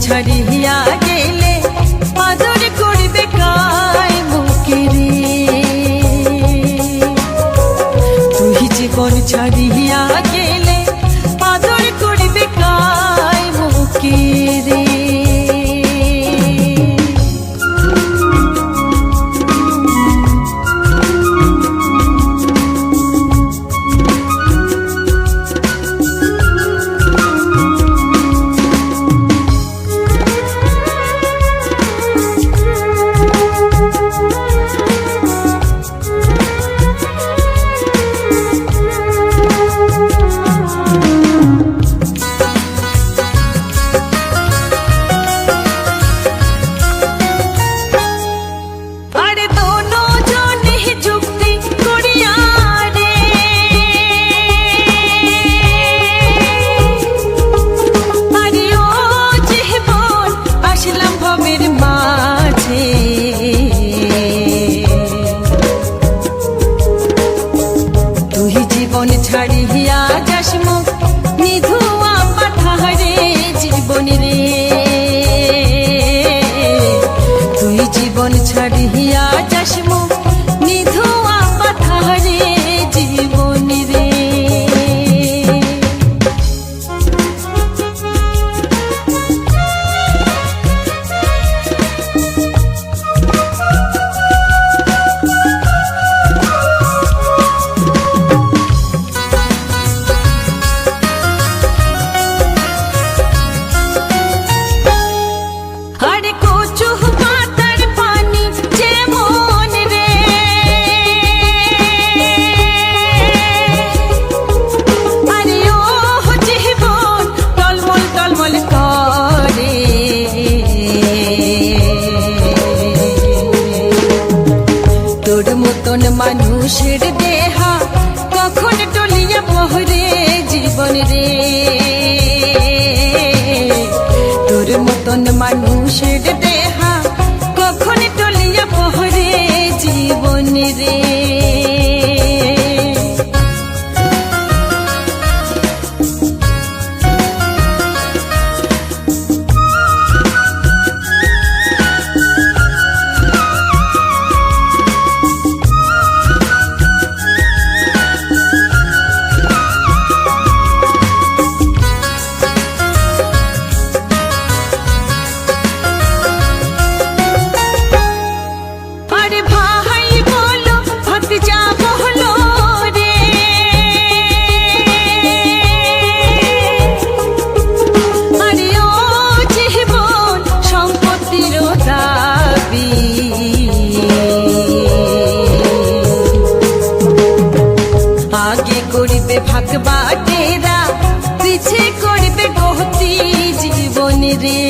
ছাড়িয়া গেলে আদর করবে কায় মুখে রে। তুই জীবন ছাড়িয়া গেলে আদর করবে কায় মুখে রে। ছাড়িয়া যাস মুখ নিধুয়া পাঠারে জীবন রে। তুই জীবন ছাড়িয়া যাস মুখ নিধুয়া পাঠারে জীবন রে। মানুষের দেহা কখন টলিয়া পহরে জীবন রে। তোর মতন মানুষের দেহা কখন টলিয়া পহরে জীবন রে। ভাগবা তেরা পিছে করবে গতি জীবন রে।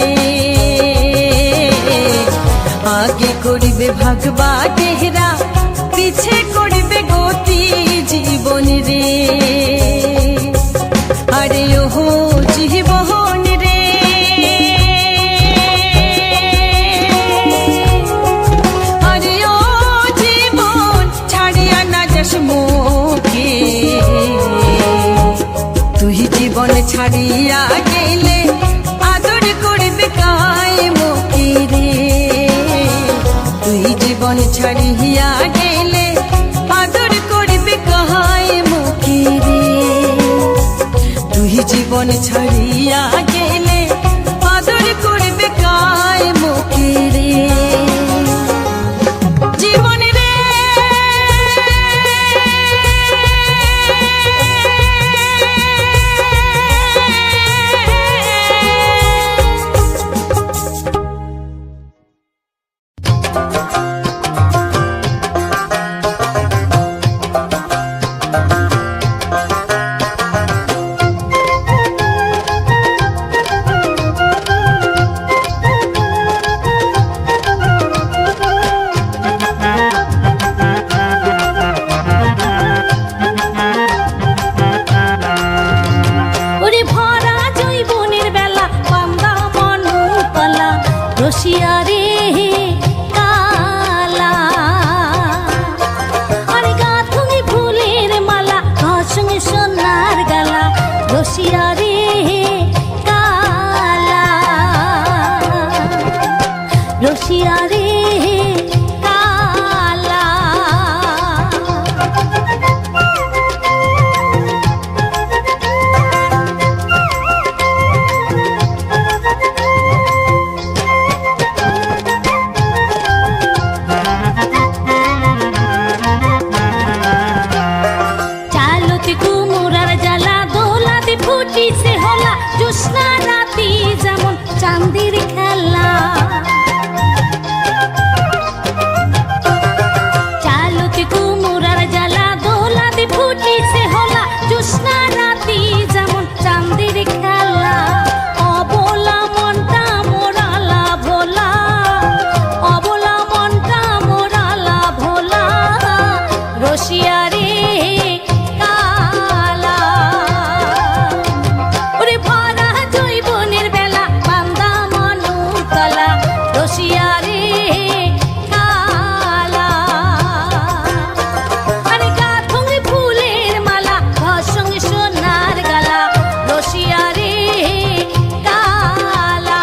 আগে করবে ভাগবা তেরা পিছে করবে গতি জীবন রে। আরে ওহো জীবন রে। আরে ও জীবন ছাড়িয়া না যাস মুখে। তুই জীবন ছাড়িয়া গেলে আদর করবে কায় মুখে রে। তুই জীবন ছাড়িয়া গেলে আদর করবে কায় মুখে রে। তুই জীবন ছাড়িয়া গেলে আদর করবে কায় মুখে রে। জীবন রে রসিয়া রে কালা ফুটিছে হলা জ্যোৎস্না রাতি যেমন চাঁদের খেলা চালতে কুমুরার জ্বালা দোলাতে ফুটিছে হলা জ্যোৎস্না রাতি যেমন চাঁদের খেলা অবলা মনটা মোরালা ভোলা অবলা মনটা মোরালা ভোলা রসিয়া রে কালা ওরে ভরা জৈবনের বেলা বান্দা মনুতলা রসিয়া রে কালা আরে গাথং ফুলের মালা ঘর সঙ্গে সোনার গালা রসিয়া রে কালা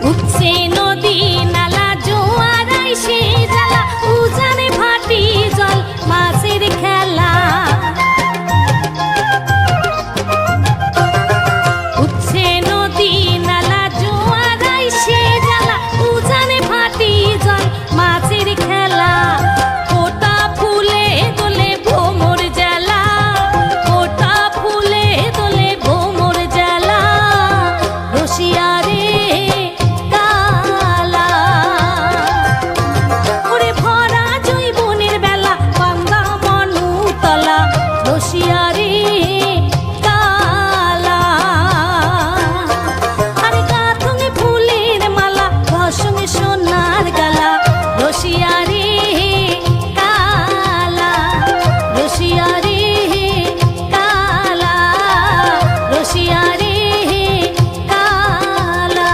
উঠছে নদী নালা জোয়ার আইসে জ্বালা উজানে ভাটি জল মাছের খেলা উঠছে নদী নালা জোয়ার আইসে জ্বালা উজানে ভাটি জল মাছের খেলা ফোটা ফুলে দোলে ভোমর জ্বালা ফোটা ফুলে দোলে ভোমর জ্বালা রসিয়া রে কালা ওরে ভরা জৈবনের বেলা বান্দা মনুতলা রসিয়া রে কালা আরে গাথং ফুলের মালা ঘর সঙ্গে সোনার গালা রসিয়া রে কালা রসিয়া রে কালা রসিয়া রে কালা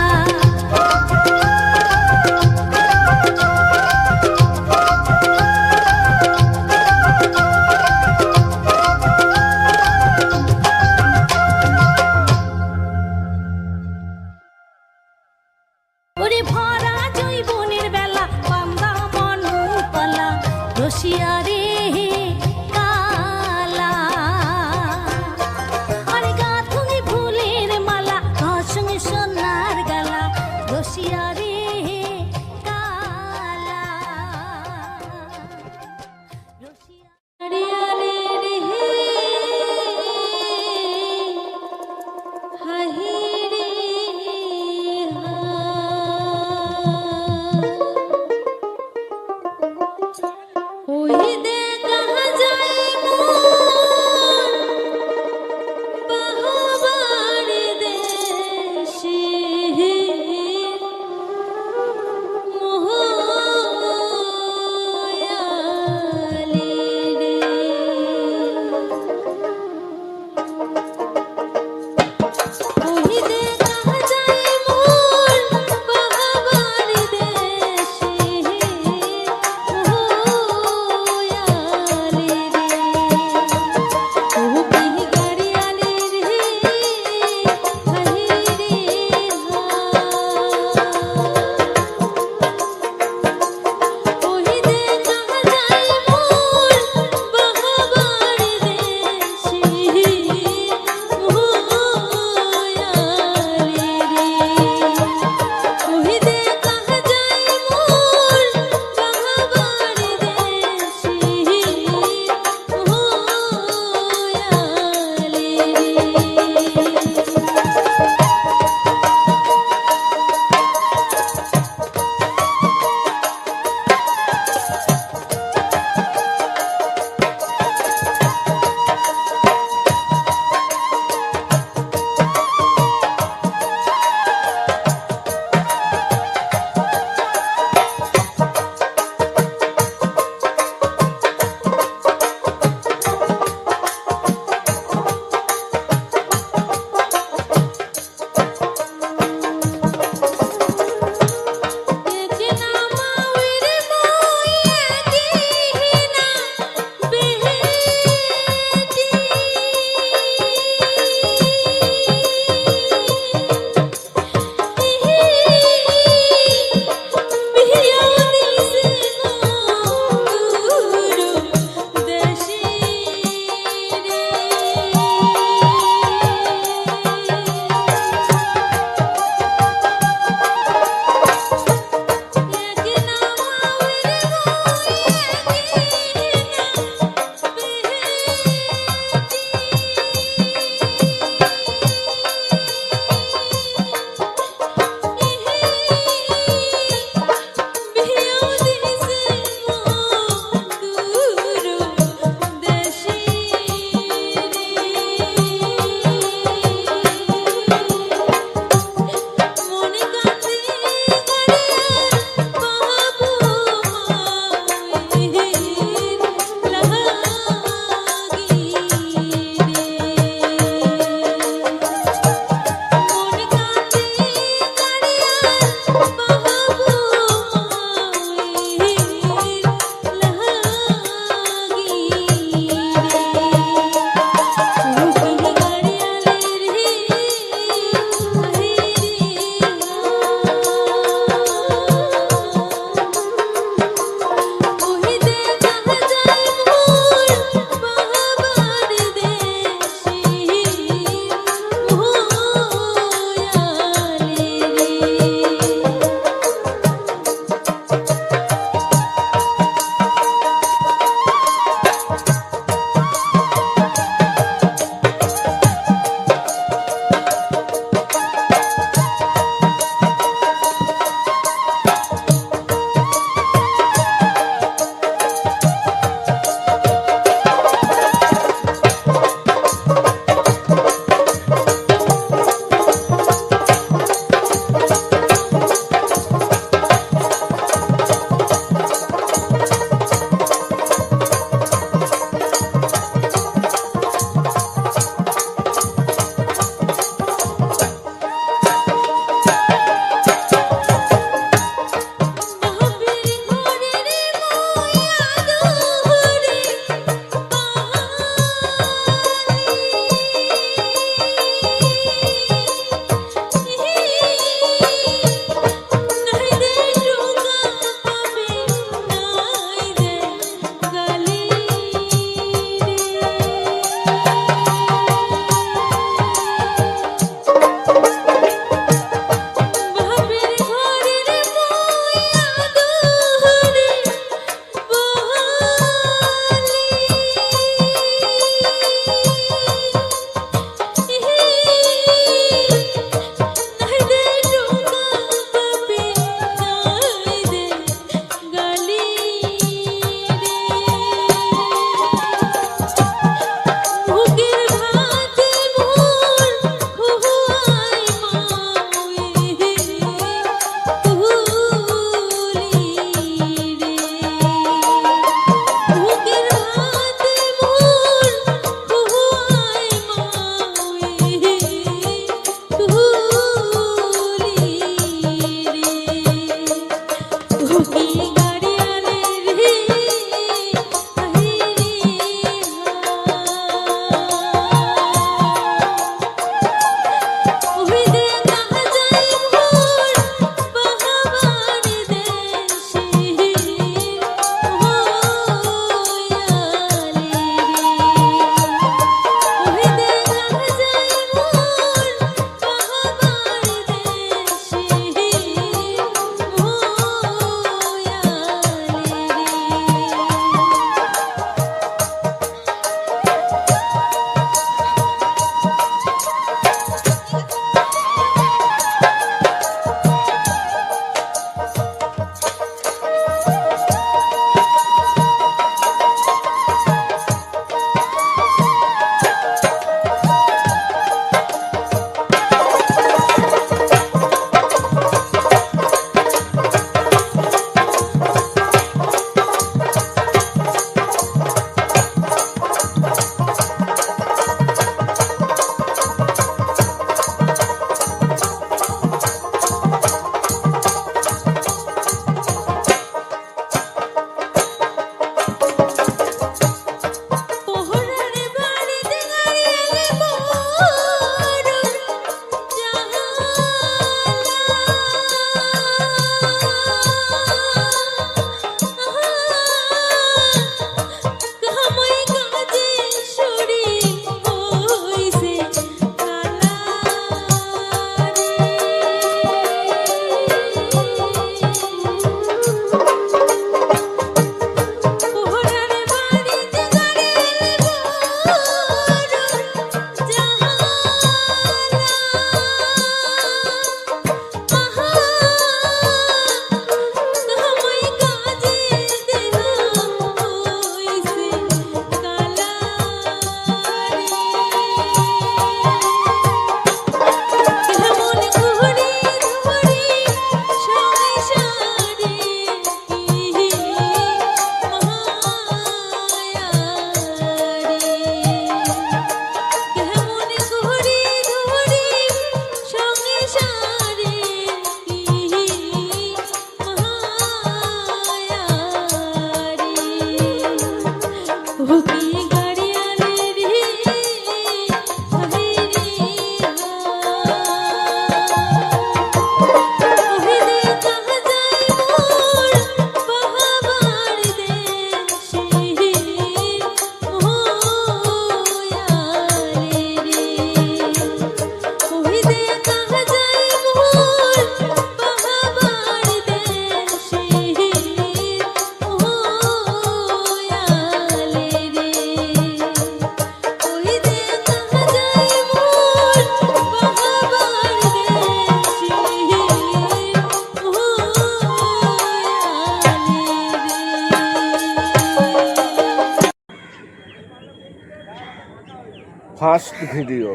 ফার্স্ট ভিডিও।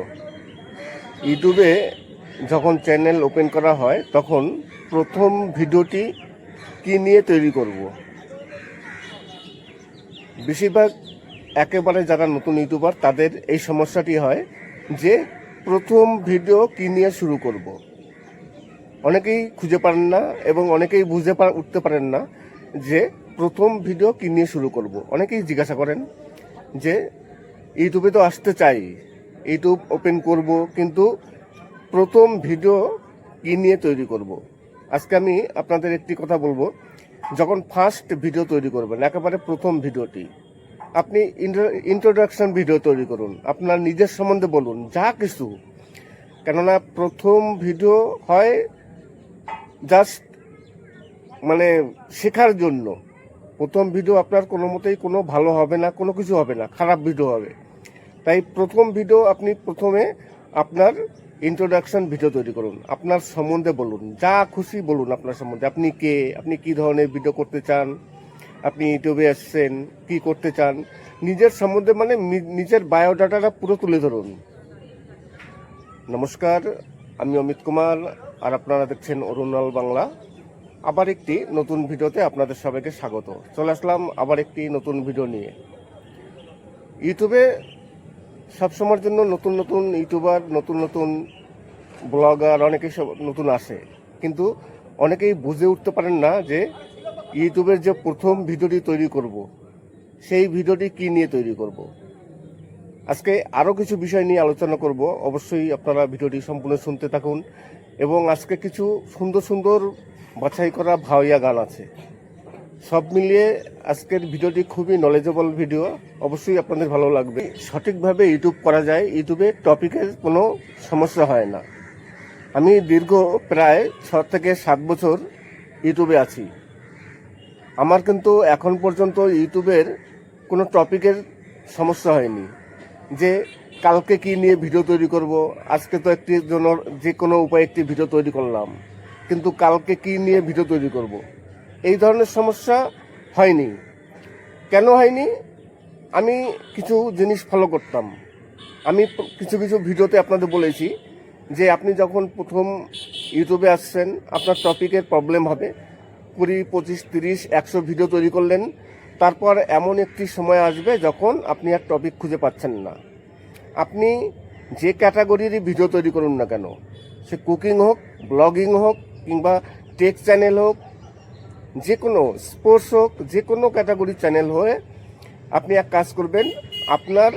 ইউটিউবে যখন চ্যানেল ওপেন করা হয় তখন প্রথম ভিডিওটি কী নিয়ে তৈরি করব। বেশিরভাগ একেবারে যারা নতুন ইউটিউবার তাদের এই সমস্যাটি হয় যে প্রথম ভিডিও কী নিয়ে শুরু করব। অনেকেই খুঁজে পারেন না এবং অনেকেই উঠতে পারেন না যে প্রথম ভিডিও কী নিয়ে শুরু করব। অনেকেই জিজ্ঞাসা করেন যে ইউটিউবে তো আসতে চাই, ইউটিউব ওপেন করব, কিন্তু প্রথম ভিডিও কী নিয়ে তৈরি করব। আজকে আমি আপনাদের একটি কথা বলবো, যখন ফার্স্ট ভিডিও তৈরি করবেন, একেবারে প্রথম ভিডিওটি, আপনি ইন্ট্রোডাকশন ভিডিও তৈরি করুন, আপনার নিজের সম্বন্ধে বলুন যা কিছু। কেননা প্রথম ভিডিও হয় জাস্ট মানে শেখার জন্য। প্রথম ভিডিও আপনার কোনো মতেই কোনো ভালো হবে না, কোনো কিছু হবে না, খারাপ ভিডিও হবে। তাই প্রথম ভিডিও আপনি প্রথমে আপনার ইন্ট্রোডাকশন ভিডিও তৈরি করুন, আপনার সম্বন্ধে বলুন, যা খুশি বলুন আপনার সম্বন্ধে। আপনি কে, আপনি কি ধরনের ভিডিও করতে চান, আপনি ইউটিউবে আসছেন, কি করতে চান, নিজের সম্বন্ধে মানে নিজের বায়োডাটাটা পুরো তুলে ধরুন। নমস্কার, আমি অমিত কুমার, আর আপনারা দেখছেন অরুণাল বাংলা। আবার একটি নতুন ভিডিওতে আপনাদের সবাইকে স্বাগত। চলে আসলাম আবার একটি নতুন ভিডিও নিয়ে। ইউটিউবে সবসময়ের জন্য নতুন নতুন ইউটিউবার, নতুন নতুন ব্লগার অনেকেই সব নতুন আসে, কিন্তু অনেকেই বুঝে উঠতে পারেন না যে ইউটিউবের যে প্রথম ভিডিওটি তৈরি করব, সেই ভিডিওটি কি নিয়ে তৈরি করব। আজকে আরও কিছু বিষয় নিয়ে আলোচনা করব, অবশ্যই আপনারা ভিডিওটি সম্পূর্ণ শুনতে থাকুন। এবং আজকে কিছু সুন্দর সুন্দর বাছাই করা ভাওয়াইয়া গান আছে, সব মিলিয়ে আজকের ভিডিওটি খুবই নলেজেবল ভিডিও, অবশ্যই আপনাদের ভালো লাগবে। সঠিকভাবে ইউটিউব করা যায়, ইউটিউবে টপিকের কোনো সমস্যা হয় না। আমি দীর্ঘ প্রায় 6 থেকে 7 বছর ইউটিউবে আছি। আমার কিন্তু এখন পর্যন্ত ইউটিউবের কোনো টপিকের সমস্যা হয়নি যে কালকে কি নিয়ে ভিডিও তৈরি করব। আজকে তো একটি জন্য যে কোনো উপায়ে একটি ভিডিও তৈরি করলাম, কিন্তু কালকে কি নিয়ে ভিডিও তৈরি করব, এই ধরনের সমস্যা হয়নি। কেন হয়নি? আমি কিছু জিনিস ফলো করতাম। আমি কিছু কিছু ভিডিওতে আপনাদের বলেছি যে আপনি যখন প্রথম ইউটিউবে আসছেন, আপনার টপিকের প্রবলেম হবে। 20, 25, 30, 100 ভিডিও তৈরি করলেন, তারপর এমন একটি সময় আসবে যখন আপনি আর টপিক খুঁজে পাচ্ছেন না। আপনি যে ক্যাটাগরিরই ভিডিও তৈরি করুন না কেন, সে কুকিং হোক, ব্লগিং হোক, কিংবা টেক চ্যানেল হোক, যে কোনো স্পোর্টস হোক, যে কোনো ক্যাটাগরির চ্যানেল হয়ে আপনি এক কাজ করবেন, আপনার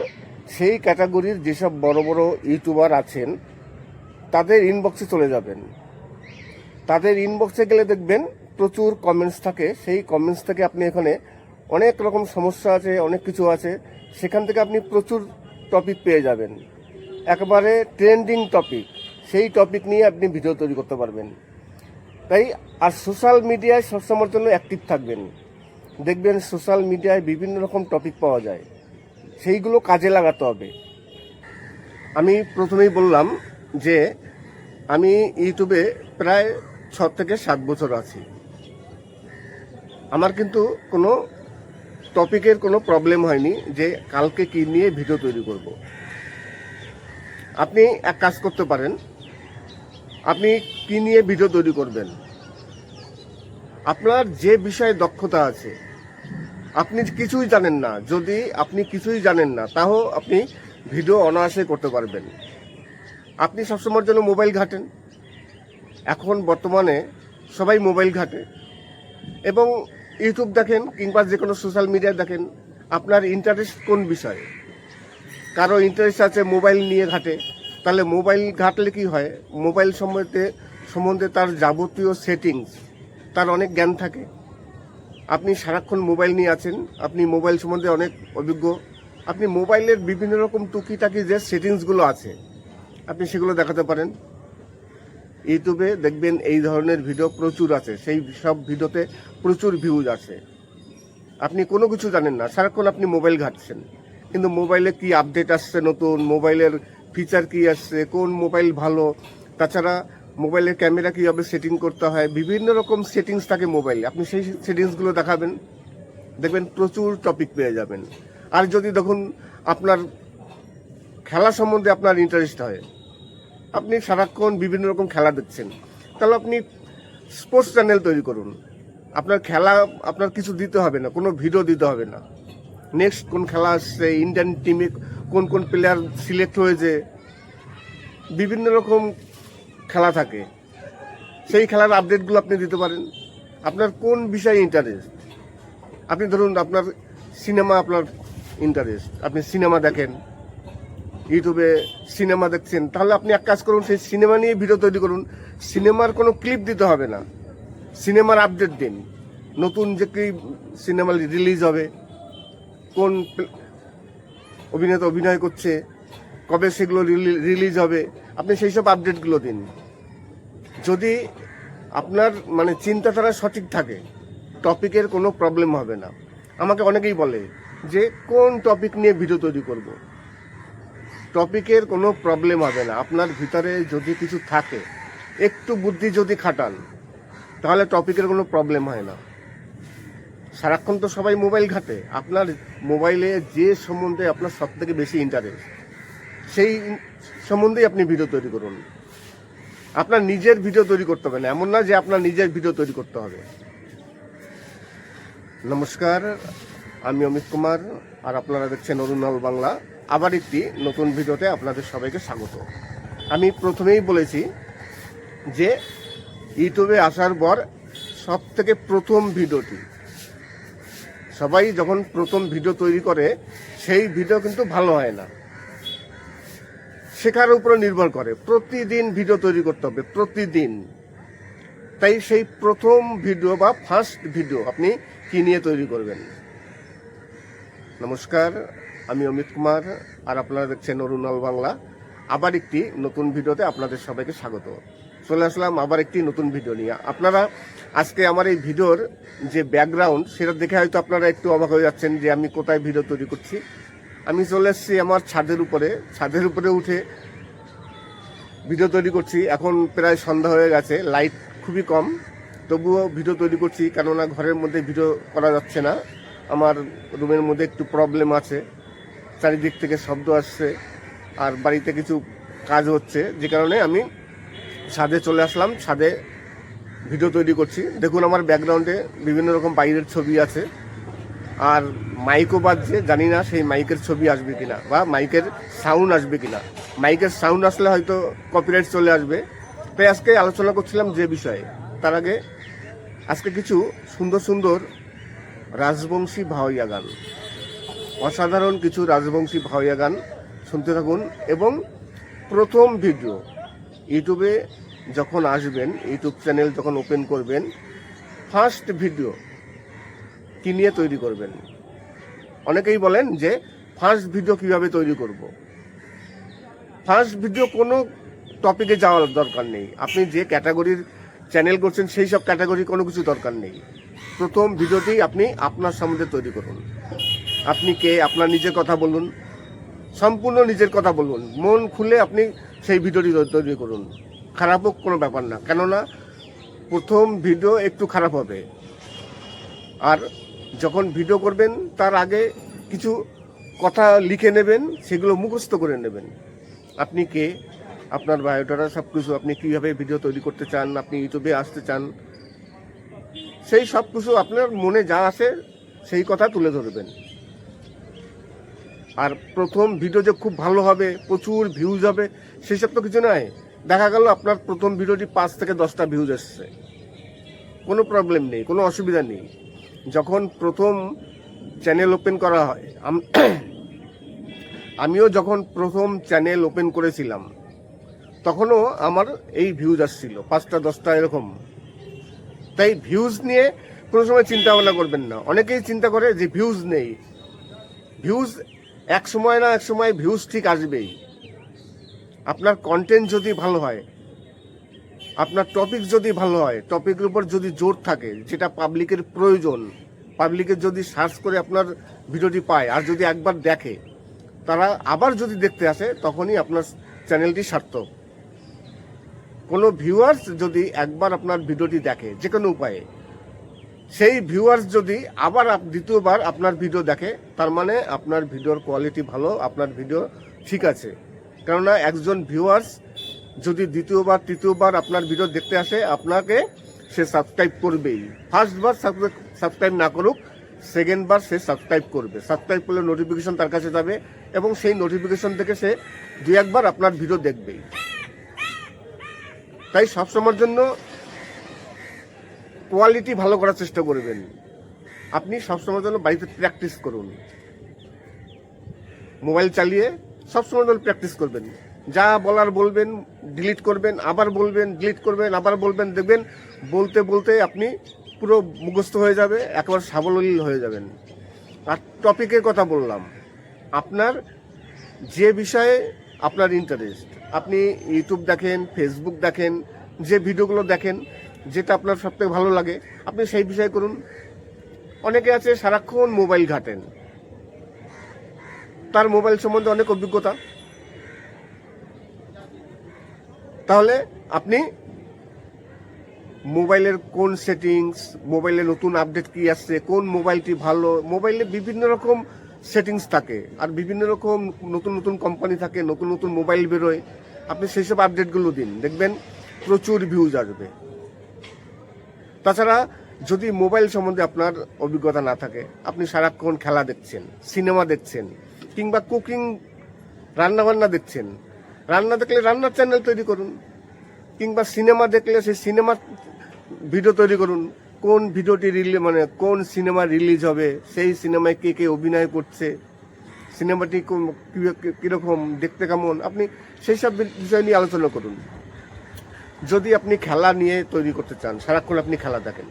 সেই ক্যাটাগরির যেসব বড় বড় ইউটিউবার আছেন তাদের ইনবক্সে চলে যাবেন। তাদের ইনবক্সে গেলে দেখবেন প্রচুর কমেন্টস থাকে। সেই কমেন্টস থেকে আপনি এখানে অনেক রকম সমস্যা আছে, অনেক কিছু আছে, সেখান থেকে আপনি প্রচুর টপিক পেয়ে যাবেন, একেবারে ট্রেন্ডিং টপিক। সেই টপিক নিয়ে আপনি ভিডিও তৈরি করতে পারবেন। তাই আর সোশ্যাল মিডিয়ায় সবসময়ের জন্য অ্যাক্টিভ থাকবেন। দেখবেন সোশ্যাল মিডিয়ায় বিভিন্ন রকম টপিক পাওয়া যায়, সেইগুলো কাজে লাগাতে হবে। আমি প্রথমেই বললাম যে আমি ইউটিউবে প্রায় 6 থেকে 7 বছর আছি। আমার কিন্তু কোনো টপিকের কোনো প্রবলেম হয়নি যে কালকে কি নিয়ে ভিডিও তৈরি করব। আপনি এক কাজ করতে পারেন, আপনি কি নিয়ে ভিডিও তৈরি করবেন, আপনার যে বিষয়ে দক্ষতা আছে। আপনি কিছুই জানেন না, যদি আপনি কিছুই জানেন না, তাও আপনি ভিডিও অনায়াসে করতে পারবেন। আপনি সবসময়ের জন্য মোবাইল ঘাটেন, এখন বর্তমানে সবাই মোবাইল ঘাটে এবং ইউটিউব দেখেন কিংবা যে কোনো সোশ্যাল মিডিয়া দেখেন। আপনার ইন্টারেস্ট কোন বিষয়ে? কারো ইন্টারেস্ট আছে মোবাইল নিয়ে ঘাটে, তাহলে মোবাইল ঘাটলে কি হয়, মোবাইল সম্বন্ধে তার যাবতীয় সেটিংস, তার অনেক জ্ঞান থাকে। আপনি সারাক্ষণ মোবাইল নিয়ে আছেন, আপনি মোবাইল সম্বন্ধে অনেক অভিজ্ঞ, আপনি মোবাইলের বিভিন্ন রকম টুকিটাকি যে সেটিংসগুলো আছে আপনি সেগুলো দেখাতে পারেন। ইউটিউবে দেখবেন এই ধরনের ভিডিও প্রচুর আছে, সেই সব ভিডিওতে প্রচুর ভিউজ আছে। আপনি কোনো কিছু জানেন না, সারাক্ষণ আপনি মোবাইল ঘাটছেন, কিন্তু মোবাইলে কি আপডেট আসছে নতুন, মোবাইলের ফিচার কি আসছে, কোন মোবাইল ভালো, তাছাড়া মোবাইলের ক্যামেরা কীভাবে সেটিং করতে হয়, বিভিন্ন রকম সেটিংস থাকে মোবাইলে। আপনি সেই সেটিংসগুলো দেখাবেন, দেখবেন প্রচুর টপিক পেয়ে যাবেন। আর যদি দেখুন আপনার খেলা সম্বন্ধে আপনার ইন্টারেস্ট হয়, আপনি সারাক্ষণ বিভিন্ন রকম খেলা দেখছেন, তাহলে আপনি স্পোর্টস চ্যানেল তৈরি করুন। আপনার খেলা আপনার কিছু দিতে হবে না, কোনো ভিডিও দিতে হবে না। নেক্সট কোন খেলা আসছে, ইন্ডিয়ান টিমে কোন কোন প্লেয়ার সিলেক্ট হয়েছে, বিভিন্ন রকম খেলা থাকে, সেই খেলার আপডেটগুলো আপনি দিতে পারেন। আপনার কোন বিষয়ে ইন্টারেস্ট, আপনি ধরুন আপনার সিনেমা আপনার ইন্টারেস্ট, আপনি সিনেমা দেখেন, ইউটিউবে সিনেমা দেখছেন, তাহলে আপনি এক কাজ করুন, সেই সিনেমা নিয়ে ভিডিও তৈরি করুন। সিনেমার কোনো ক্লিপ দিতে হবে না, সিনেমার আপডেট দিন। নতুন যে কি সিনেমা রিলিজ হবে, কোন অভিনেতা অভিনয় করছে, কবে সেগুলো রিলিজ হবে, আপনি সেই সব আপডেটগুলো দিন। যদি আপনার মানে চিন্তাধারা সঠিক থাকে, টপিকের কোনো প্রবলেম হবে না। আমাকে অনেকেই বলে যে কোন টপিক নিয়ে ভিডিও তৈরি করব। টপিকের কোনো প্রবলেম হবে না। আপনার ভিতরে যদি কিছু থাকে, একটু বুদ্ধি যদি খাটান, তাহলে টপিকের কোনো প্রবলেম হয় না। সারাক্ষণ তো সবাই মোবাইল ঘাটে, আপনার মোবাইলে যে সম্বন্ধে আপনার সব থেকে বেশি ইন্টারেস্ট, সেই সম্বন্ধেই আপনি ভিডিও তৈরি করুন। আপনার নিজের ভিডিও তৈরি করতে হবে না, এমন না যে আপনার নিজের ভিডিও তৈরি করতে হবে। নমস্কার, আমি অমিত কুমার, আর আপনারা দেখছেন অরুণাল বাংলা। আবার একটি নতুন ভিডিওতে আপনাদের সবাইকে স্বাগত। আমি প্রথমেই বলেছি যে ইউটিউবে আসার পর সব থেকে প্রথম ভিডিওটি, সবাই যখন প্রথম ভিডিও তৈরি করে সেই ভিডিও কিন্তু ভালো হয় না, শেখার উপরে নির্ভর করে। প্রতিদিন ভিডিও তৈরি করতে হবে, প্রতিদিন। তাই সেই প্রথম ভিডিও বা ফার্স্ট ভিডিও আপনি কি নিয়ে তৈরি করবেন। নমস্কার, আমি অমিত কুমার, আর আপনারা দেখছেন অরুণাল বাংলা। আবার একটি নতুন ভিডিওতে আপনাদের সবাইকে স্বাগত। চলে আসলাম আবার একটি নতুন ভিডিও নিয়ে। আপনারা আজকে আমার এই ভিডিওর যে ব্যাকগ্রাউন্ড, সেটা দেখে হয়তো আপনারা একটু অবাক হয়ে যাচ্ছেন যে আমি কোথায় ভিডিও তৈরি করছি। আমি চলে এসেছি আমার ছাদের উপরে উঠে ভিডিও তৈরি করছি। এখন প্রায় সন্ধ্যা হয়ে গেছে, লাইট খুবই কম, তবুও ভিডিও তৈরি করছি, কেননা ঘরের মধ্যে ভিডিও করা যাচ্ছে না। আমার রুমের মধ্যে একটু প্রবলেম আছে, চারিদিক থেকে শব্দ আসছে, আর বাড়িতে কিছু কাজ হচ্ছে, যে কারণে আমি ছাদে চলে আসলাম। ছাদে ভিডিও তৈরি করছি। দেখুন আমার ব্যাকগ্রাউন্ডে বিভিন্ন রকম বাইরের ছবি আছে, আর মাইকও বাজছে, জানি না সেই মাইকের ছবি আসবে কিনা বা মাইকের সাউন্ড আসবে কিনা। মাইকের সাউন্ড আসলে হয়তো কপিরাইট চলে আসবে। তাই আজকে আলোচনা করছিলাম যে বিষয়ে, তার আগে আজকে কিছু সুন্দর সুন্দর রাজবংশী ভাওয়াইয়া গান, অসাধারণ কিছু রাজবংশী ভাওয়াইয়া গান শুনতে থাকুন। এবং প্রথম ভিডিও ইউটিউবে যখন আসবেন, ইউটিউব চ্যানেল যখন ওপেন করবেন, ফার্স্ট ভিডিও কি নিয়ে তৈরি করবেন। অনেকেই বলেন যে ফার্স্ট ভিডিও কিভাবে তৈরি করব। ফার্স্ট ভিডিও কোনো টপিকে যাওয়ার দরকার নেই। আপনি যে ক্যাটাগরির চ্যানেল করছেন সেই সব ক্যাটাগরি কোনো কিছু দরকার নেই। প্রথম ভিডিওটি আপনি আপনার সম্বন্ধে তৈরি করুন। আপনি কে, আপনার নিজের কথা বলুন, সম্পূর্ণ নিজের কথা বলুন, মন খুলে আপনি সেই ভিডিওটি তৈরি করুন। খারাপ হোক কোনো ব্যাপার না, কেননা প্রথম ভিডিও একটু খারাপ হবে। আর যখন ভিডিও করবেন তার আগে কিছু কথা লিখে নেবেন, সেগুলো মুখস্থ করে নেবেন। আপনি কে, আপনার বায়োডাটা সব কিছু, আপনি কীভাবে ভিডিও তৈরি করতে চান, আপনি ইউটিউবে আসতে চান, সেই সব কিছু আপনার মনে যা আসে সেই কথা তুলে ধরবেন। আর প্রথম ভিডিও যে খুব ভালো হবে, প্রচুর ভিউজ হবে, সেই সব তো কিছু নয়। দেখা গেল আপনার প্রথম ভিডিওটি 5 থেকে 10টা ভিউজ এসছে, কোনো প্রবলেম নেই, কোনো অসুবিধা নেই। যখন প্রথম চ্যানেল ওপেন করা হয়, আমিও যখন প্রথম চ্যানেল ওপেন করেছিলাম তখনও আমার এই ভিউজ আসছিল 5টা 10টা এরকম। তাই ভিউজ নিয়ে কোনো সময় চিন্তা ভাবনা করবেন না। অনেকেই চিন্তা করে যে ভিউজ নেই। ভিউজ এক সময় না এক সময় ভিউজ ঠিক আসবেই। আপনার কন্টেন্ট যদি ভালো হয়, আপনার টপিক যদি ভালো হয়, টপিকের উপর যদি জোর থাকে, যেটা পাবলিকের প্রয়োজন, পাবলিকের যদি সার্চ করে আপনার ভিডিওটি পায়, আর যদি একবার দেখে, তারা আবার যদি দেখতে আসে, তখনই আপনার চ্যানেলটি সার্থক। কোনো ভিউয়ার্স যদি একবার আপনার ভিডিওটি দেখে যে কোনো উপায়ে, সেই ভিউয়ার্স যদি আবার দ্বিতীয়বার আপনার ভিডিও দেখে, তার মানে আপনার ভিডিওর কোয়ালিটি ভালো, আপনার ভিডিও ঠিক আছে, কেননা একজন ভিউয়ার্স যদি দ্বিতীয়বার তৃতীয়বার আপনার ভিডিও দেখতে আসে, আপনাকে সে সাবস্ক্রাইব করবেই। ফার্স্টবার সাবস্ক্রাইব না করুক, সেকেন্ড বার সে সাবস্ক্রাইব করবে। সাবস্ক্রাইব করলে নোটিফিকেশন তার কাছে যাবে এবং সেই নোটিফিকেশন থেকে সে দুই একবার আপনার ভিডিও দেখবেই। তাই সবসময়ের জন্য কোয়ালিটি ভালো করার চেষ্টা করবেন। আপনি সবসময়ের জন্য বাড়িতে প্র্যাকটিস করুন, মোবাইল চালিয়ে সবসময় জন্য প্র্যাকটিস করবেন। যা বলার বলবেন, ডিলিট করবেন, আবার বলবেন, ডিলিট করবেন, আবার বলবেন। দেখবেন বলতে বলতে আপনি পুরো মুখস্থ হয়ে যাবে, একেবারে সাবলীল হয়ে যাবেন। আর টপিকের কথা বললাম, আপনার যে বিষয়ে আপনার ইন্টারেস্ট, আপনি ইউটিউব দেখেন, ফেসবুক দেখেন, যে ভিডিওগুলো দেখেন, যেটা আপনার সবথেকে ভালো লাগে আপনি সেই বিষয়ে করুন। অনেকে আছে সারাক্ষণ মোবাইল ঘাটেন, তার মোবাইল সম্বন্ধে অনেক অভিজ্ঞতা, তাহলে আপনি মোবাইলের কোন সেটিংস, মোবাইলে নতুন আপডেট কি আসছে, কোন মোবাইলটি ভালো, মোবাইলে বিভিন্ন রকম সেটিংস থাকে আর বিভিন্ন রকম নতুন নতুন কোম্পানি থাকে, নতুন নতুন মোবাইল বেরোয়, আপনি সেই সব আপডেটগুলো দিন, দেখবেন প্রচুর ভিউজ আসবে। তাছাড়া যদি মোবাইল সম্বন্ধে আপনার অভিজ্ঞতা না থাকে, আপনি সারাক্ষণ খেলা দেখছেন, সিনেমা দেখছেন, কিংবা কুকিং রান্নাবান্না দেখছেন, রান্না দেখলে রান্নার চ্যানেল তৈরি করুন, কিংবা সিনেমা দেখলে সেই সিনেমার ভিডিও তৈরি করুন। কোন ভিডিওটি কোন সিনেমা রিলিজ হবে, সেই সিনেমায় কে কে অভিনয় করছে, সিনেমাটি কীরকম দেখতে, কেমন, আপনি সেই সব বিষয় নিয়ে আলোচনা করুন। যদি আপনি খেলা নিয়ে তৈরি করতে চান, সারাক্ষণ আপনি খেলা দেখেন,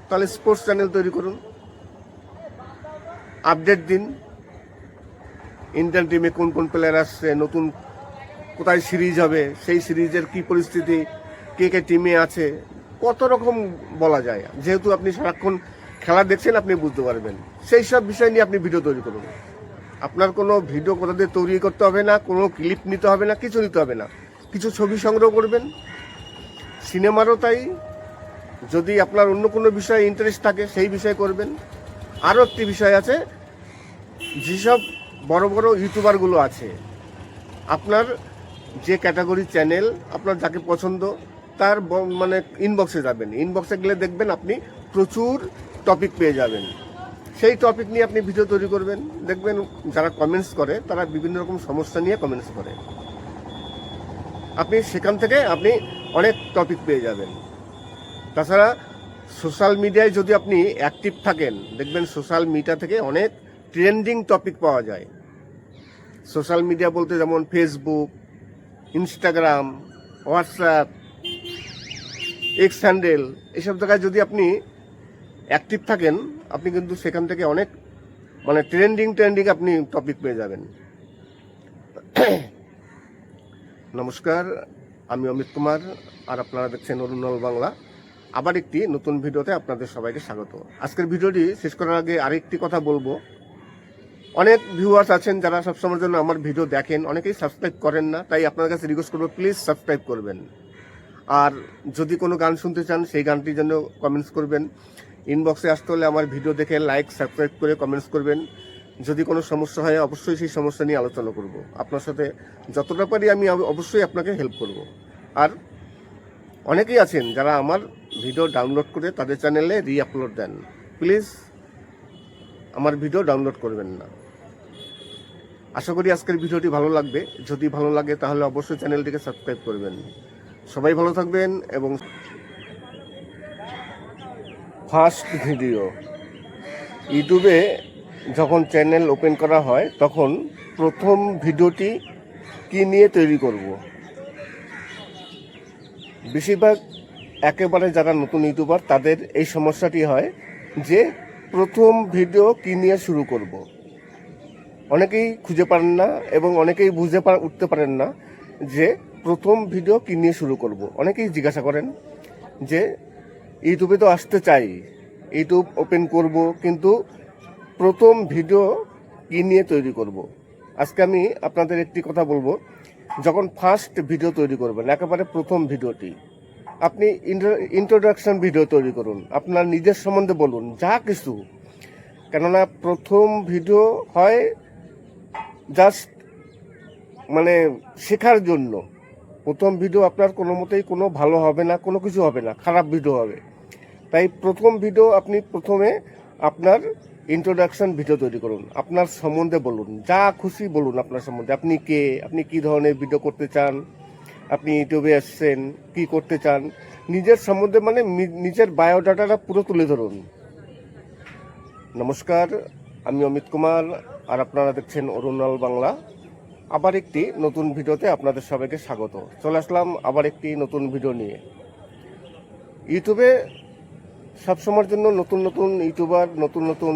তাহলে স্পোর্টস চ্যানেল তৈরি করুন, আপডেট দিন। ইন্ডিয়ান টিমে কোন কোন প্লেয়ার আসছে, নতুন কোথায় সিরিজ হবে, সেই সিরিজের কি পরিস্থিতি, কে কে টিমে আছে, কত রকম বলা যায়। যেহেতু আপনি সারাক্ষণ খেলা দেখছেন, আপনি বুঝতে পারবেন। সেই সব বিষয় নিয়ে আপনি ভিডিও তৈরি করুন। আপনার কোনো ভিডিও কোথা দিয়ে তৈরি করতে হবে না, কোনো ক্লিপ নিতে হবে না, কিছু নিতে হবে না, কিছু ছবি সংগ্রহ করবেন। সিনেমারও তাই, যদি আপনার অন্য কোনো বিষয়ে ইন্টারেস্ট থাকে সেই বিষয়ে করবেন। আরও একটি বিষয় আছে, যেসব বড় বড় ইউটিউবারগুলো আছে, আপনার যে ক্যাটাগরি চ্যানেল, আপনার যাকে পছন্দ তার ইনবক্সে যাবেন, ইনবক্সে গেলে দেখবেন আপনি প্রচুর টপিক পেয়ে যাবেন। সেই টপিক নিয়ে আপনি ভিডিও তৈরি করবেন। দেখবেন যারা কমেন্টস করে তারা বিভিন্ন রকম সমস্যা নিয়ে কমেন্টস করে, আপনি সেখান থেকে আপনি অনেক টপিক পেয়ে যাবেন। তাছাড়া সোশ্যাল মিডিয়ায় যদি আপনি অ্যাক্টিভ থাকেন, দেখবেন সোশ্যাল মিডিয়া থেকে অনেক ট্রেন্ডিং টপিক পাওয়া যায়। সোশ্যাল মিডিয়া বলতে যেমন Facebook, Instagram, WhatsApp, x handle, এসব জায়গায় যদি আপনি অ্যাক্টিভ থাকেন, আপনি কিন্তু সেখান থেকে অনেক ট্রেন্ডিং আপনি টপিক পেয়ে যাবেন। নমস্কার, আমি অমিত কুমার, আর আপনারা দেখছেন অরুণাল বাংলা। আবার একটি নতুন ভিডিওতে আপনাদের সবাইকে স্বাগত। আজকের ভিডিওটি শেষ করার আগে আরেকটি কথা বলবো। অনেক ভিউয়ার্স আছেন যারা সবসময়ের জন্য আমার ভিডিও দেখেন, অনেকেই সাবস্ক্রাইব করেন না, তাই আপনার কাছে রিকোয়েস্ট করবো প্লিজ সাবস্ক্রাইব করবেন। আর যদি কোনো গান শুনতে চান সেই গানটির জন্য কমেন্টস করবেন। ইনবক্সে আসতে হলে আমার ভিডিও দেখে লাইক সাবস্ক্রাইব করে কমেন্টস করবেন। যদি কোনো সমস্যা হয় অবশ্যই সেই সমস্যা নিয়ে আলোচনা করব। আপনার সাথে যতটা পারি আমি অবশ্যই আপনাকে হেল্প করব। আর অনেকেই আছেন যারা আমার ভিডিও ডাউনলোড করে তাদের চ্যানেলে রি-আপলোড দেন, প্লিজ আমার ভিডিও ডাউনলোড করবেন না। আশা করি আজকের ভিডিওটি ভালো লাগবে। যদি ভালো লাগে তাহলে অবশ্যই চ্যানেলটিকে সাবস্ক্রাইব করবেন। সবাই ভালো থাকবেন। এবং ফার্স্ট ভিডিও ইউটিউবে যখন চ্যানেল ওপেন করা হয়, তখন প্রথম ভিডিওটি কি নিয়ে তৈরি করব। বেশিরভাগ একেবারে যারা নতুন ইউটিউবার তাদের এই সমস্যাটি হয় যে প্রথম ভিডিও কি নিয়ে শুরু করব। অনেকেই খুঁজে পারেন না এবং অনেকেই উঠতে পারেন না যে প্রথম ভিডিও কি নিয়ে শুরু করব। অনেকেই জিজ্ঞাসা করেন যে ইউটিউবে তো আসতে চাই, ইউটিউব ওপেন করব, কিন্তু প্রথম ভিডিও কি নিয়ে তৈরি করব। আজকে আমি আপনাদের একটি কথা বলবো। যখন ফার্স্ট ভিডিও তৈরি করবেন, একেবারে প্রথম ভিডিওটি, আপনি ইন্ট্রোডাকশন ভিডিও তৈরি করুন, আপনার নিজের সম্বন্ধে বলুন যা কিছু। কেননা প্রথম ভিডিও হয় জাস্ট মানে শেখার জন্য। প্রথম ভিডিও আপনার কোনো মতেই কোনো ভালো হবে না, কোনো কিছু হবে না, খারাপ ভিডিও হবে। তাই প্রথম ভিডিও আপনি প্রথমে আপনার ইন্ট্রোডাকশন ভিডিও তৈরি করুন, আপনার সম্বন্ধে বলুন, যা খুশি বলুন আপনার সম্বন্ধে। আপনি কে, আপনি কি ধরনের ভিডিও করতে চান, আপনি ইউটিউবে আসছেন, কি করতে চান, নিজের সম্বন্ধে মানে নিজের বায়োডাটাটা পুরো তুলে ধরুন। নমস্কার, আমি অমিত কুমার, আর আপনারা দেখছেন অরুণাল বাংলা। আবার একটি নতুন ভিডিওতে আপনাদের সবাইকে স্বাগত। চলে আসলাম আবার একটি নতুন ভিডিও নিয়ে। ইউটিউবে সবসময়ের জন্য নতুন নতুন ইউটিউবার, নতুন নতুন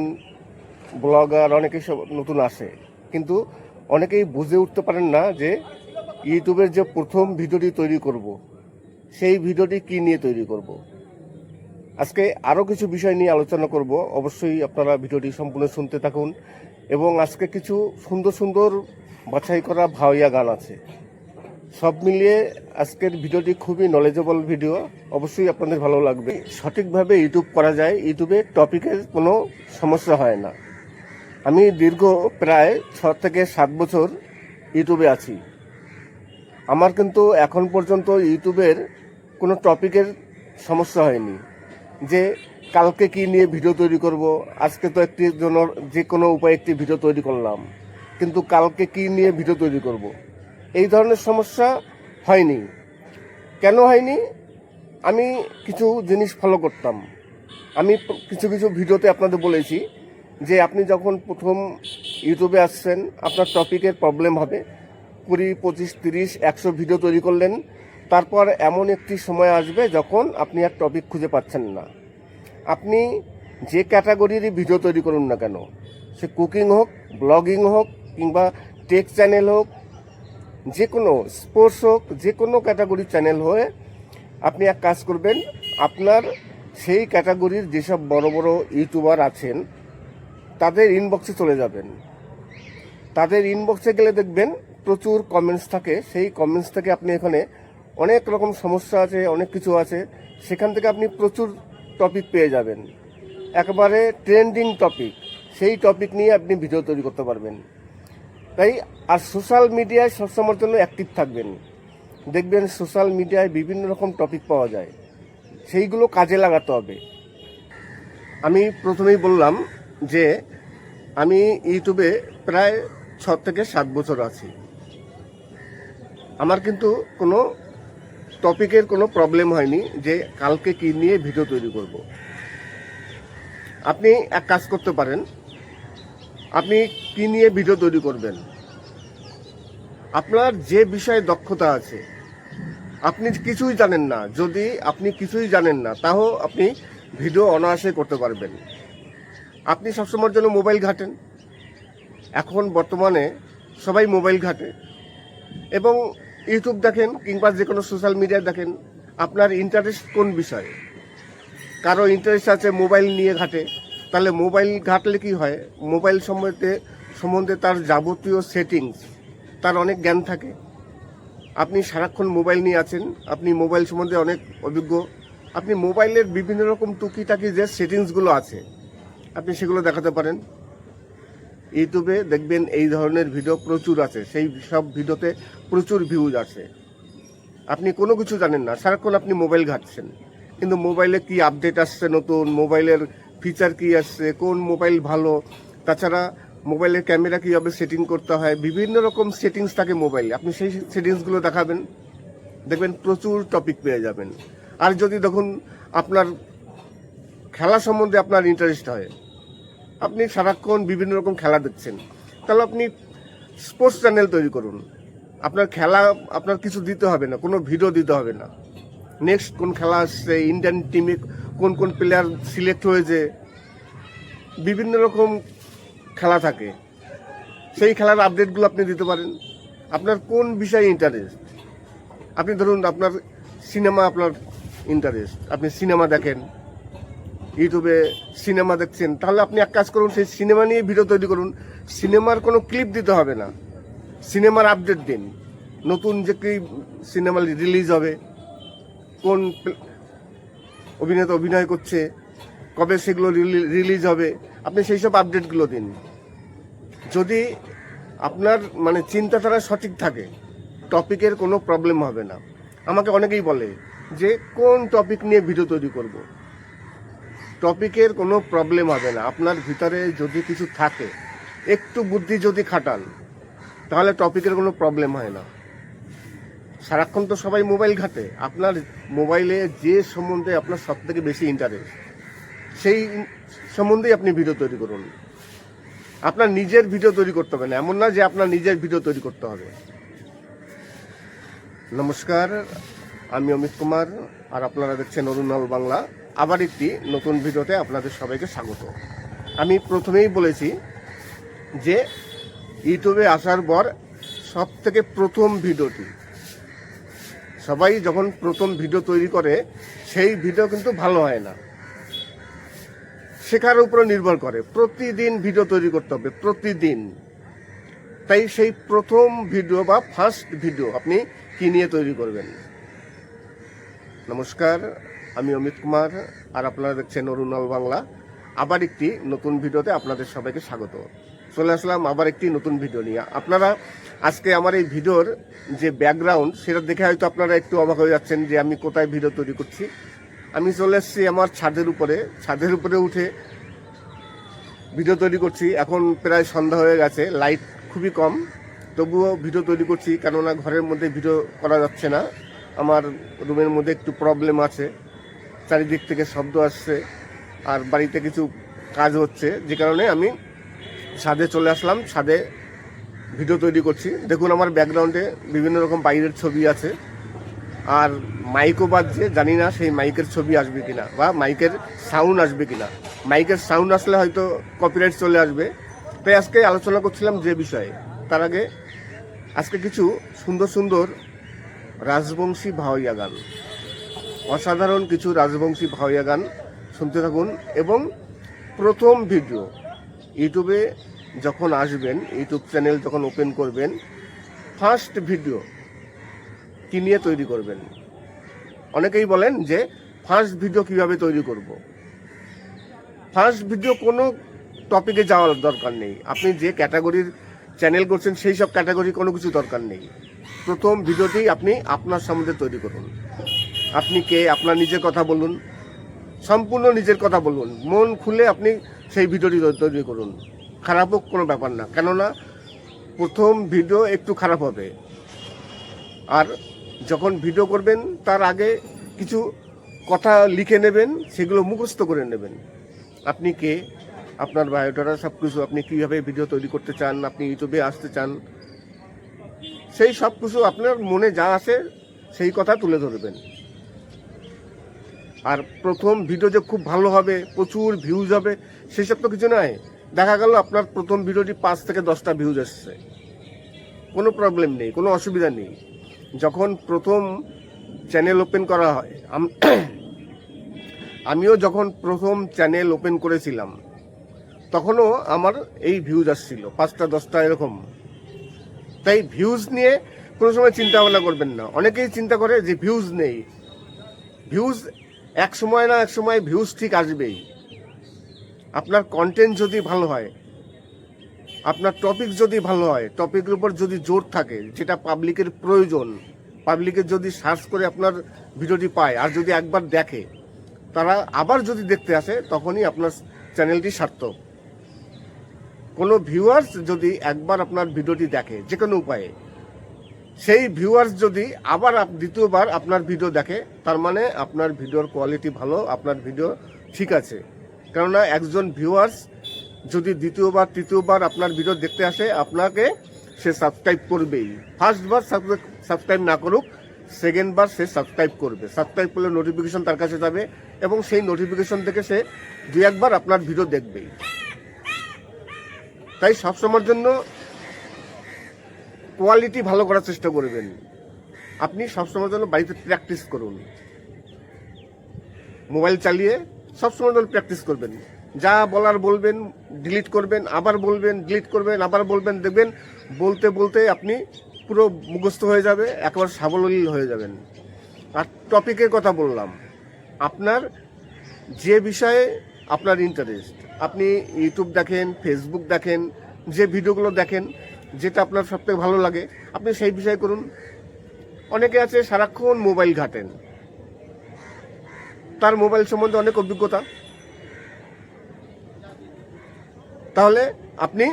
ব্লগার অনেকেই সব নতুন আসে, কিন্তু অনেকেই বুঝে উঠতে পারেন না যে ইউটিউবের যে প্রথম ভিডিওটি তৈরি করব, সেই ভিডিওটি কি নিয়ে তৈরি করব। আজকে আরও কিছু বিষয় নিয়ে আলোচনা করব, অবশ্যই আপনারা ভিডিওটি সম্পূর্ণ শুনতে থাকুন। এবং আজকে কিছু সুন্দর সুন্দর বাছাই করা ভাওয়াইয়া গান আছে, সব মিলিয়ে আজকের ভিডিওটি খুবই নলেজেবল ভিডিও, অবশ্যই আপনাদের ভালো লাগবে। সঠিকভাবে ইউটিউব করা যায়, ইউটিউবে টপিকের কোনো সমস্যা হয় না। আমি দীর্ঘ প্রায় 6 থেকে 7 বছর ইউটিউবে আছি। আমার কিন্তু এখন পর্যন্ত ইউটিউবের কোনো টপিকের সমস্যা হয়নি যে কালকে কি নিয়ে ভিডিও তৈরি করব। আজকে তো একটি জন্য যে কোনো উপায়ে একটি ভিডিও তৈরি করলাম, কিন্তু কালকে কি নিয়ে ভিডিও তৈরি করব, এই ধরনের সমস্যা হয়নি। কেন হয়নি? আমি কিছু জিনিস ফলো করতাম। আমি কিছু কিছু ভিডিওতে আপনাদের বলেছি যে আপনি যখন প্রথম ইউটিউবে আসছেন, আপনার টপিকের প্রবলেম হবে। 20, 25, 30, 100 ভিডিও তৈরি করলেন, তারপর এমন একটি সময় আসবে যখন আপনি আর টপিক খুঁজে পাচ্ছেন না। আপনি যে ক্যাটাগরিরই ভিডিও তৈরি করুন না কেন, সে কুকিং হোক, ব্লগিং হোক, কিংবা টেক চ্যানেল হোক, যে কোনো স্পোর্টস হোক, যে কোনো ক্যাটাগরির চ্যানেল হয়ে আপনি এক কাজ করবেন, আপনার সেই ক্যাটাগরির যেসব বড় বড় ইউটিউবার আছেন তাদের ইনবক্সে চলে যাবেন। তাদের ইনবক্সে গেলে দেখবেন প্রচুর কমেন্টস থাকে। সেই কমেন্টস থেকে আপনি এখানে অনেক রকম সমস্যা আছে, অনেক কিছু আছে, সেখান থেকে আপনি প্রচুর টপিক পেয়ে যাবেন, একেবারে ট্রেন্ডিং টপিক। সেই টপিক নিয়ে আপনি ভিডিও তৈরি করতে পারবেন। তাই আর সোশ্যাল মিডিয়ায় সবসময়ের জন্য অ্যাক্টিভ থাকবেন। দেখবেন সোশ্যাল মিডিয়ায় বিভিন্ন রকম টপিক পাওয়া যায়, সেইগুলো কাজে লাগাতে হবে। আমি প্রথমেই বললাম যে আমি ইউটিউবে প্রায় 6 থেকে 7 বছর আছি। আমার কিন্তু কোনো টপিকের কোনো প্রবলেম হয়নি যে কালকে কি নিয়ে ভিডিও তৈরি করব। আপনি এক কাজ করতে পারেন, আপনি কি নিয়ে ভিডিও তৈরি করবেন, আপনার যে বিষয়ে দক্ষতা আছে। আপনি কিছুই জানেন না, যদি আপনি কিছুই জানেন না, তাও আপনি ভিডিও অনায়াসে করতে পারবেন। আপনি সবসময়ের জন্য মোবাইল ঘাটেন, এখন বর্তমানে সবাই মোবাইল ঘাটে এবং ইউটিউব দেখেন কিংবা যে কোনো সোশ্যাল মিডিয়া দেখেন। আপনার ইন্টারেস্ট কোন বিষয়ে? কারো ইন্টারেস্ট আছে মোবাইল নিয়ে ঘাটে, তাহলে মোবাইল ঘাটলে কি হয়, মোবাইল সম্বন্ধে তার যাবতীয় সেটিংস, তার অনেক জ্ঞান থাকে। আপনি সারাক্ষণ মোবাইল নিয়ে আছেন, আপনি মোবাইল সম্বন্ধে অনেক অভিজ্ঞ, আপনি মোবাইলের বিভিন্ন রকম টুকিটাকি যে সেটিংসগুলো আছে আপনি সেগুলো দেখাতে পারেন। ইউটিউবে দেখবেন এই ধরনের ভিডিও প্রচুর আছে, সেই সব ভিডিওতে প্রচুর ভিউজ আছে। আপনি কোনো কিছু জানেন না, সারাক্ষণ আপনি মোবাইল ঘাটছেন, কিন্তু মোবাইলে কি আপডেট আসছে নতুন, মোবাইলের ফিচার কি আসছে, কোন মোবাইল ভালো, তাছাড়া মোবাইলের ক্যামেরা কীভাবে সেটিং করতে হয়, বিভিন্ন রকম সেটিংস থাকে মোবাইলে। আপনি সেই সেটিংসগুলো দেখাবেন, দেখবেন প্রচুর টপিক পেয়ে যাবেন। আর যদি দেখুন আপনার খেলা সম্বন্ধে আপনার ইন্টারেস্ট হয়, আপনি সারাক্ষণ বিভিন্ন রকম খেলা দেখছেন, তাহলে আপনি স্পোর্টস চ্যানেল তৈরি করুন। আপনার খেলা, আপনার কিছু দিতে হবে না, কোনো ভিডিও দিতে হবে না। নেক্সট কোন খেলা আসছে, ইন্ডিয়ান টিমে কোন কোন প্লেয়ার সিলেক্ট হয়েছে, বিভিন্ন রকম খেলা থাকে, সেই খেলার আপডেটগুলো আপনি দিতে পারেন। আপনার কোন বিষয়ে ইন্টারেস্ট, আপনি ধরুন আপনার সিনেমা, আপনার ইন্টারেস্ট, আপনি সিনেমা দেখেন, ইউটিউবে সিনেমা দেখছেন, তাহলে আপনি এক কাজ করুন, সেই সিনেমা নিয়ে ভিডিও তৈরি করুন। সিনেমার কোনো ক্লিপ দিতে হবে না, সিনেমার আপডেট দিন। নতুন যে কি সিনেমা রিলিজ হবে, কোন অভিনেতা অভিনয় করছে, কবে সেগুলো রিলিজ হবে, আপনি সেই সব আপডেটগুলো দিন। যদি আপনার মানে চিন্তাধারা সঠিক থাকে, টপিকের কোনো প্রবলেম হবে না। আমাকে অনেকেই বলে যে কোন টপিক নিয়ে ভিডিও তৈরি করব। টপিকের কোনো প্রবলেম হবে না। আপনার ভিতরে যদি কিছু থাকে, একটু বুদ্ধি যদি খাটান, তাহলে টপিকের কোনো প্রবলেম হয় না। সারাক্ষণ তো সবাই মোবাইল ঘাটে। আপনার মোবাইলে যে সম্বন্ধে আপনার সব থেকে বেশি ইন্টারেস্ট, সেই সম্বন্ধেই আপনি ভিডিও তৈরি করুন। আপনার নিজের ভিডিও তৈরি করতে হবে না, এমন না যে আপনার নিজের ভিডিও তৈরি করতে হবে। নমস্কার, আমি অমিত কুমার, আর আপনারা দেখছেন অরুণাল বাংলা। আবার একটি নতুন ভিডিওতে আপনাদের সবাইকে স্বাগত। আমি প্রথমেই বলেছি যে ইউটিউবে আসার পর সব থেকে প্রথম ভিডিওটি, সবাই যখন প্রথম ভিডিও তৈরি করে সেই ভিডিও কিন্তু ভালো হয় না। শেখার উপরে নির্ভর করে। প্রতিদিন ভিডিও তৈরি করতে হবে, প্রতিদিন। তাই সেই প্রথম ভিডিও বা ফার্স্ট ভিডিও আপনি কি নিয়ে তৈরি করবেন। নমস্কার, আমি অমিত কুমার, আর আপনারা দেখছেন অরুণাল বাংলা। আবার একটি নতুন ভিডিওতে আপনাদের সবাইকে স্বাগত। চলে আসলাম আবার একটি নতুন ভিডিও নিয়ে। আপনারা আজকে আমার এই ভিডিওর যে ব্যাকগ্রাউন্ড, সেটা দেখে হয়তো আপনারা একটু অবাক হয়ে যাচ্ছেন যে আমি কোথায় ভিডিও তৈরি করছি। আমি চলে এসেছি আমার ছাদের উপরে উঠে ভিডিও তৈরি করছি। এখন প্রায় সন্ধ্যা হয়ে গেছে, লাইট খুবই কম, তবুও ভিডিও তৈরি করছি। কেননা ঘরের মধ্যে ভিডিও করা যাচ্ছে না, আমার রুমের মধ্যে একটু প্রবলেম আছে, চারিদিক থেকে শব্দ আসছে, আর বাড়িতে কিছু কাজ হচ্ছে, যে কারণে আমি ছাদে চলে আসলাম। ছাদে ভিডিও তৈরি করছি। দেখুন আমার ব্যাকগ্রাউন্ডে বিভিন্ন রকম বাইরের ছবি আছে, আর মাইকও বাজছে। জানি না সেই মাইকের ছবি আসবে কিনা বা মাইকের সাউন্ড আসবে কিনা। মাইকের সাউন্ড আসলে হয়তো কপিরাইট চলে আসবে। তাই আজকে আলোচনা করছিলাম যে বিষয়ে, তার আগে আজকে কিছু সুন্দর সুন্দর রাজবংশী ভাওয়াইয়া গান, অসাধারণ কিছু রাজবংশী ভাওয়াইয়া গান শুনতে থাকুন। এবং প্রথম ভিডিও ইউটিউবে যখন আসবেন, ইউটিউব চ্যানেল যখন ওপেন করবেন, ফার্স্ট ভিডিও কি নিয়ে তৈরি করবেন। অনেকেই বলেন যে ফার্স্ট ভিডিও কিভাবে তৈরি করব। ফার্স্ট ভিডিও কোনো টপিকে যাওয়ার দরকার নেই। আপনি যে ক্যাটাগরির চ্যানেল করছেন সেই সব ক্যাটাগরি কোনো কিছু দরকার নেই। প্রথম ভিডিওটি আপনি আপনার সম্বন্ধে তৈরি করুন। আপনি কে, আপনার নিজের কথা বলুন, সম্পূর্ণ নিজের কথা বলুন, মন খুলে আপনি সেই ভিডিওটি তৈরি করুন। খারাপ হোক কোনো ব্যাপার না, কেননা প্রথম ভিডিও একটু খারাপ হবে। আর যখন ভিডিও করবেন তার আগে কিছু কথা লিখে নেবেন, সেগুলো মুখস্থ করে নেবেন। আপনি কে, আপনার বায়োডাটা সব কিছু, আপনি কীভাবে ভিডিও তৈরি করতে চান, আপনি ইউটিউবে আসতে চান, সেই সব কিছু আপনার মনে যা আসে সেই কথা তুলে ধরবেন। আর প্রথম ভিডিও যে খুব ভালো হবে, প্রচুর ভিউজ হবে, সেই সব তো কিছু নয়। দেখা গেল আপনার প্রথম ভিডিওটি 5 থেকে 10টা ভিউজ এসছে, কোনো প্রবলেম নেই, কোনো অসুবিধা নেই। যখন প্রথম চ্যানেল ওপেন করা হয়, আমিও যখন প্রথম চ্যানেল ওপেন করেছিলাম তখনও আমার এই ভিউজ আসছিল 5টা 10টা এরকম। তাই ভিউজ নিয়ে কোনো সময় চিন্তা ভাবনা করবেন না। অনেকেই চিন্তা করে যে ভিউজ নেই। ভিউজ এক সময় না এক সময় ভিউজ ঠিক আসবেই। আপনার কন্টেন্ট যদি ভালো হয়, আপনার টপিক যদি ভালো হয়, টপিকের উপর যদি জোর থাকে, যেটা পাবলিকের প্রয়োজন, পাবলিকের যদি সার্চ করে আপনার ভিডিওটি পায়, আর যদি একবার দেখে, তারা আবার যদি দেখতে আসে, তখনই আপনার চ্যানেলটি সার্থক। কোনো ভিউয়ার্স যদি একবার আপনার ভিডিওটি দেখে যে কোনো উপায়ে, সেই ভিউয়ার্স যদি আবার দ্বিতীয়বার আপনার ভিডিও দেখে, তার মানে আপনার ভিডিওর কোয়ালিটি ভালো, আপনার ভিডিও ঠিক আছে। কেননা একজন ভিউয়ার্স যদি দ্বিতীয়বার তৃতীয়বার আপনার ভিডিও দেখতে আসে, আপনাকে সে সাবস্ক্রাইব করবেই। ফার্স্টবার সাবস্ক্রাইব না করুক, সেকেন্ডবার সে সাবস্ক্রাইব করবে। সাবস্ক্রাইব করলে নোটিফিকেশন তার কাছে যাবে, এবং সেই নোটিফিকেশন থেকে সে 2-1বার আপনার ভিডিও দেখবেই। তাই সবসময়ের জন্য কোয়ালিটি ভালো করার চেষ্টা করবেন। আপনি সবসময়ের জন্য বাড়িতে প্র্যাকটিস করুন, মোবাইল চালিয়ে সবসময়ের জন্য প্র্যাকটিস করবেন। যা বলার বলবেন, ডিলিট করবেন, আবার বলবেন, ডিলিট করবেন, আবার বলবেন। দেখবেন বলতে বলতে আপনি পুরো মুখস্থ হয়ে যাবে, একেবারে সাবলীল হয়ে যাবেন। আর টপিকের কথা বললাম, আপনার যে বিষয়ে আপনার ইন্টারেস্ট, আপনি ইউটিউব দেখেন, ফেসবুক দেখেন, যে ভিডিওগুলো দেখেন, যেটা আপনার সবথেকে ভালো লাগে আপনি সেই বিষয় করুন। অনেকে আছে সারাক্ষণ মোবাইল ঘাটেন, তার মোবাইল সম্বন্ধে অনেক অভিজ্ঞতা, তাহলে আপনি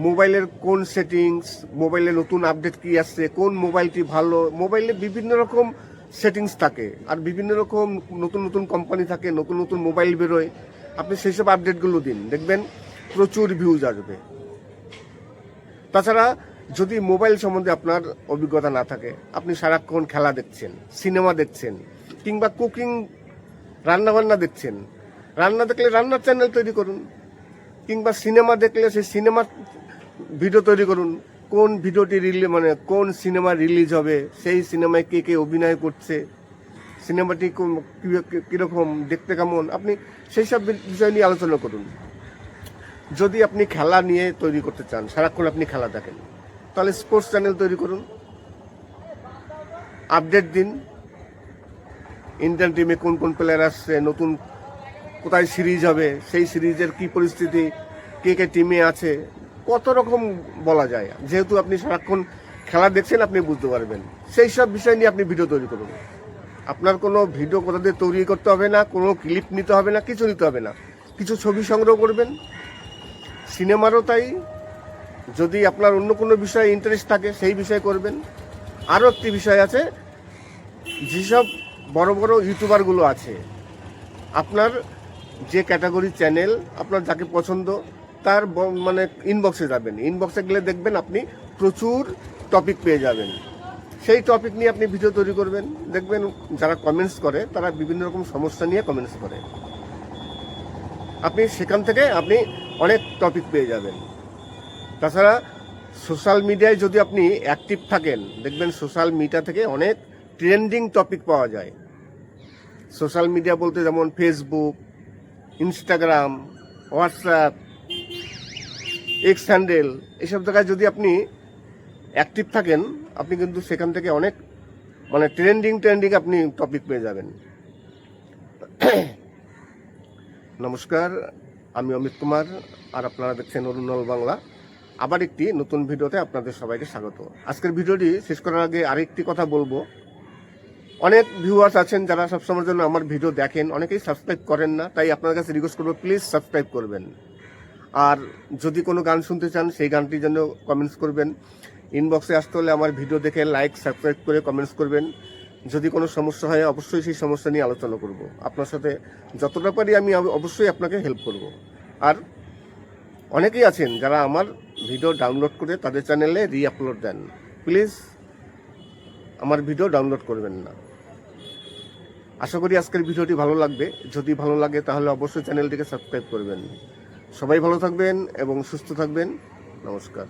মোবাইলের কোন সেটিংস, মোবাইলে নতুন আপডেট কি আসছে, কোন মোবাইলটি ভালো, মোবাইলে বিভিন্ন রকম সেটিংস থাকে আর বিভিন্ন রকম নতুন নতুন কোম্পানি থাকে, নতুন নতুন মোবাইল বেরোয়, আপনি সেই সব আপডেটগুলো দিন, দেখবেন প্রচুর ভিউজ আসবে। তাছাড়া যদি মোবাইল সম্বন্ধে আপনার অভিজ্ঞতা না থাকে, আপনি সারাক্ষণ খেলা দেখছেন, সিনেমা দেখছেন, কিংবা কুকিং রান্নাবান্না দেখছেন, রান্না দেখলে রান্নার চ্যানেল তৈরি করুন, কিংবা সিনেমা দেখলে সেই সিনেমার ভিডিও তৈরি করুন। কোন ভিডিওটি কোন সিনেমা রিলিজ হবে, সেই সিনেমায় কে কে অভিনয় করছে, সিনেমাটি কীরকম দেখতে কেমন, আপনি সেই সব বিষয় নিয়ে আলোচনা করুন। যদি আপনি খেলা নিয়ে তৈরি করতে চান, সারাক্ষণ আপনি খেলা দেখেন, তাহলে স্পোর্টস চ্যানেল তৈরি করুন, আপডেট দিন, ইন্ডিয়ান টিমে কোন কোন প্লেয়ার আসছে, নতুন কোথায় সিরিজ হবে, সেই সিরিজের কি পরিস্থিতি, কে কে টিমে আছে, কত রকম বলা যায়। যেহেতু আপনি সারাক্ষণ খেলা দেখছেন, আপনি বুঝতে পারবেন। সেই সব বিষয় নিয়ে আপনি ভিডিও তৈরি করুন। আপনার কোনো ভিডিও কোথা দিয়ে তৈরি করতে হবে না, কোনো ক্লিপ নিতে হবে না, কিছু নিতে হবে না, কিছু ছবি সংগ্রহ করবেন। সিনেমারও তাই, যদি আপনার অন্য কোনো বিষয়ে ইন্টারেস্ট থাকে সেই বিষয়ে করবেন। আরও একটি বিষয় আছে, যেসব বড় বড় ইউটিউবারগুলো আছে, আপনার যে ক্যাটাগরি চ্যানেল, আপনার যাকে পছন্দ তার ইনবক্সে যাবেন, ইনবক্সে গেলে দেখবেন আপনি প্রচুর টপিক পেয়ে যাবেন। সেই টপিক নিয়ে আপনি ভিডিও তৈরি করবেন, দেখবেন যারা কমেন্টস করে তারা বিভিন্ন রকম সমস্যা নিয়ে কমেন্টস করে, আপনি সেখান থেকে আপনি অনেক টপিক পেয়ে যাবেন। তাছাড়া সোশ্যাল মিডিয়ায় যদি আপনি অ্যাক্টিভ থাকেন, দেখবেন সোশ্যাল মিডিয়া থেকে অনেক ট্রেন্ডিং টপিক পাওয়া যায়। সোশ্যাল মিডিয়া বলতে যেমন Facebook, Instagram, WhatsApp, x handle, এসব জায়গায় যদি আপনি অ্যাক্টিভ থাকেন, আপনি কিন্তু সেখান থেকে অনেক ট্রেন্ডিং আপনি টপিক পেয়ে যাবেন। নমস্কার, আমি অমিত কুমার, আর আপনারা দেখছেন অরুণাল বাংলা। আবার একটি নতুন ভিডিওতে আপনাদের সবাইকে স্বাগত। আজকের ভিডিওটি শেষ করার আগে আরেকটি কথা বলবো। অনেক ভিউয়ার্স আছেন যারা সবসময়ের জন্য আমার ভিডিও দেখেন, অনেকেই সাবস্ক্রাইব করেন না, তাই আপনার কাছে রিকোয়েস্ট করবো প্লিজ সাবস্ক্রাইব করবেন। আর যদি কোনো গান শুনতে চান সেই গানটির জন্য কমেন্টস করবেন, ইনবক্সে আসতে হলে আমার ভিডিও দেখে লাইক সাবস্ক্রাইব করে কমেন্টস করবেন। যদি কোনো সমস্যা হয় অবশ্যই সেই সমস্যা নিয়ে আলোচনা করব, আপনার সাথে যতটা পারি আমি অবশ্যই আপনাকে হেল্প করব। আর অনেকেই আছেন যারা আমার ভিডিও ডাউনলোড করে তাদের চ্যানেলে রি-আপলোড দেন, প্লিজ আমার ভিডিও ডাউনলোড করবেন না। আশা করি আজকের ভিডিওটি ভালো লাগবে, যদি ভালো লাগে তাহলে অবশ্যই চ্যানেলটিকে সাবস্ক্রাইব করবেন। সবাই ভালো থাকবেন এবং সুস্থ থাকবেন। নমস্কার।